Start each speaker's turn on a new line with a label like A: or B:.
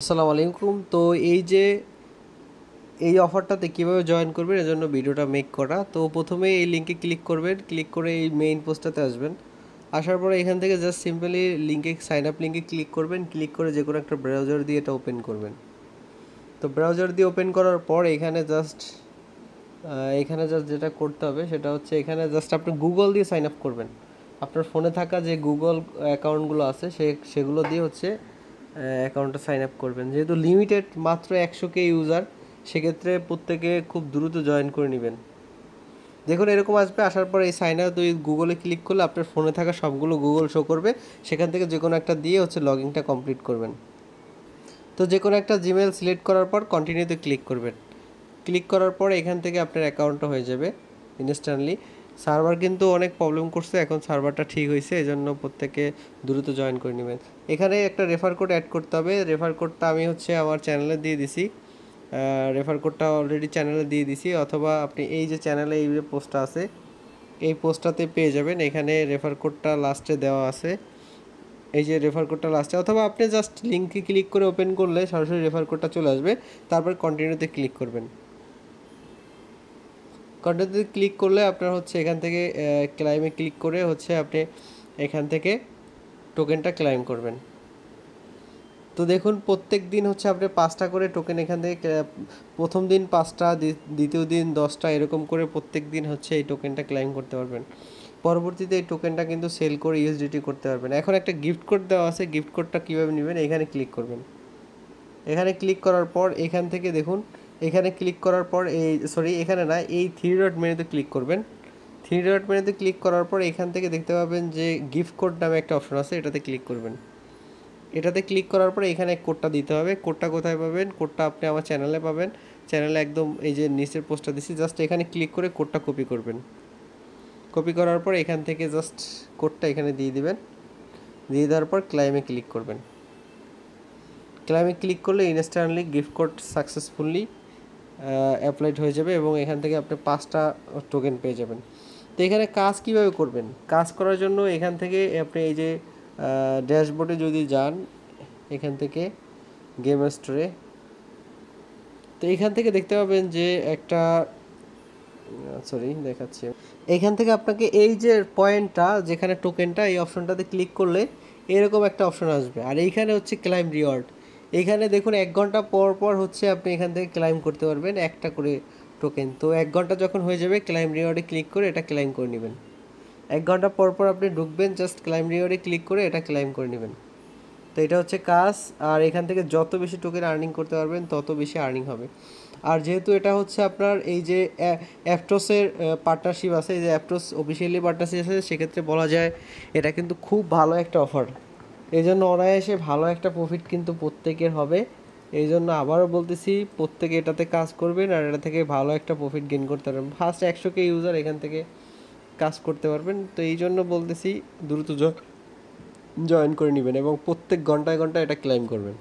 A: আসসালামু আলাইকুম। তো এই যে এই অফারটাতে কীভাবে জয়েন করবেন এজন্য ভিডিওটা মেক করা। তো প্রথমে এই লিঙ্কে ক্লিক করবেন, ক্লিক করে এই মেইন পোস্টটাতে আসবেন। আসার পরে এখান থেকে জাস্ট সিম্পলি লিঙ্কে সাইন আপ লিঙ্কে ক্লিক করবেন, ক্লিক করে যে কোনো একটা ব্রাউজার দিয়ে এটা ওপেন করবেন। তো ব্রাউজার দিয়ে ওপেন করার পর এখানে জাস্ট যেটা করতে হবে সেটা হচ্ছে এখানে জাস্ট আপনি গুগল দিয়ে সাইন আপ করবেন। আপনার ফোনে থাকা যে গুগল অ্যাকাউন্টগুলো আছে সেগুলো দিয়ে হচ্ছে অ্যাকাউন্টটা সাইন আপ করবেন। যেহেতু লিমিটেড মাত্র 100K ইউজার, সেক্ষেত্রে প্রত্যেকে খুব দ্রুত জয়েন করে নেবেন। দেখুন এরকম আসবে। আসার পর এই সাইন আপ গুগলে ক্লিক করলে আপনার ফোনে থাকা সবগুলো গুগল শো করবে। সেখান থেকে যে কোনো একটা দিয়ে হচ্ছে লগ ইনটা কমপ্লিট করবেন। তো যে কোনো একটা জিমেল সিলেক্ট করার পর কন্টিনিউতে ক্লিক করবেন। ক্লিক করার পর এখান থেকে আপনার অ্যাকাউন্টটা হয়ে যাবে ইনস্ট্যান্টলি। সার্ভার কিন্তু অনেক প্রবলেম করছে, এখন সার্ভারটা ঠিক হয়েছে, এজন্য প্রত্যেকে দ্রুত জয়েন করে নেবেন। এখানে একটা রেফার কোড অ্যাড করতে হবে। রেফার কোডটা আমি হচ্ছে আমার চ্যানেলে দিয়ে দিছি। রেফার কোডটা অলরেডি চ্যানেলে দিয়ে দিছি, অথবা আপনি এই যে চ্যানেলে এই যে পোস্টটা আছে এই পোস্টটাতে পেয়ে যাবেন। এখানে রেফার কোডটা লাস্টে দেওয়া আছে, এই যে রেফার কোডটা লাস্টে, অথবা আপনি জাস্ট লিঙ্কে ক্লিক করে ওপেন করলে সরাসরি রেফার কোডটা চলে আসবে। তারপর কন্টিনিউতে ক্লিক করবেন। কন্টিনিউতে ক্লিক করলে আপনার হচ্ছে এখান থেকে ক্লাইমে ক্লিক করে হচ্ছে আপনি এখান থেকে টোকেনটা ক্লাইম করবেন। তো দেখুন প্রত্যেক দিন হচ্ছে আপনি 5টা করে টোকেন এখান থেকে প্রথম দিন 5টা, দ্বিতীয় দিন 10টা, এরকম করে প্রত্যেক দিন হচ্ছে এই টোকেনটা ক্লাইম করতে পারবেন। পরবর্তীতে এই টোকেনটা কিন্তু সেল করে ইউএসডিটি করতে পারবেন। এখন একটা গিফট কোড দেওয়া আছে, গিফট কোডটা কীভাবে নেবেন এখানে ক্লিক করবেন। এখানে ক্লিক করার পর এখান থেকে দেখুন, এখানে ক্লিক করার পর এখানে না, এই থ্রি ডট মেনুতে ক্লিক করবেন। থ্রি ডট মেনুতে ক্লিক করার পর এখান থেকে দেখতে পাবেন যে গিফট কোড নামে একটা অপশন আছে, এটাতে ক্লিক করবেন। এটাতে ক্লিক করার পরে এখানে কোডটা দিতে হবে। কোডটা কোথায় পাবেন? কোডটা আপনি আমার চ্যানেলে পাবেন। চ্যানেলে একদম এই যে নিচের পোস্টটা দিচ্ছি, জাস্ট এখানে ক্লিক করে কোডটা কপি করবেন। কপি করার পর এখান থেকে জাস্ট কোডটা এখানে দিয়ে দিবেন। দিয়ে দেওয়ার পর ক্লাইমে ক্লিক করবেন। ক্লাইমে ক্লিক করলে instantly gift code successfully applied হয়ে যাবে এবং এখান থেকে আপনি 5টা টোকেন পেয়ে যাবেন। তো এখানে কাজ কিভাবে করবেন? কাজ করার জন্য এখান থেকে আপনি এই যে ড্যাশবোর্ডে যদি যান, এখান থেকে গেম স্টোরে, তো এখান থেকে দেখতে পাবেন যে একটা দেখাচ্ছি। এখান থেকে আপনাকে এই যে পয়েন্টটা যেখানে টোকেনটা, এই অপশনটাতে ক্লিক করলে এরকম একটা অপশন আসবে। আর এইখানে হচ্ছে ক্লাইম রিওয়ার্ড। এখানে দেখুন 1 ঘন্টা পর পর হচ্ছে আপনি এখান থেকে ক্লাইম করতে পারবেন একটা করে টোকেন। তো 1 ঘন্টা যখন হয়ে যাবে ক্লাইম রিওয়ার্ডে ক্লিক করে এটা ক্লাইম করে নেবেন। 1 ঘন্টা পর পর আপনি ঢুকবেন, জাস্ট ক্লাইম রিওয়ার্ডে ক্লিক করে এটা ক্লাইম করে নেবেন। তো এটা হচ্ছে কাজ। আর এখান থেকে যত বেশি টোকেন আর্নিং করতে পারবেন তত বেশি আর্নিং হবে। আর যেহেতু এটা হচ্ছে আপনার এই যে অ্যাপটোসের পার্টনারশিপ আছে, এই যে অ্যাপটোস অফিসিয়ালি পার্টনারশিপ আছে, সেক্ষেত্রে বলা যায় এটা কিন্তু খুব ভালো একটা অফার। এই জন্য অনায়াসে ভালো একটা প্রফিট কিন্তু প্রত্যেকের হবে। এই জন্য আবারও বলতেছি, প্রত্যেকে এটাতে কাজ করবেন আর এটা থেকে ভালো একটা প্রফিট গেইন করতে পারবেন। ফার্স্ট 100K ইউজার এখান থেকে কাজ করতে পারবেন। তো এই জন্য বলতেছি দ্রুত জয়েন করে নেবেন এবং প্রত্যেক ঘন্টায় ঘন্টায় এটা ক্লাইম করবেন।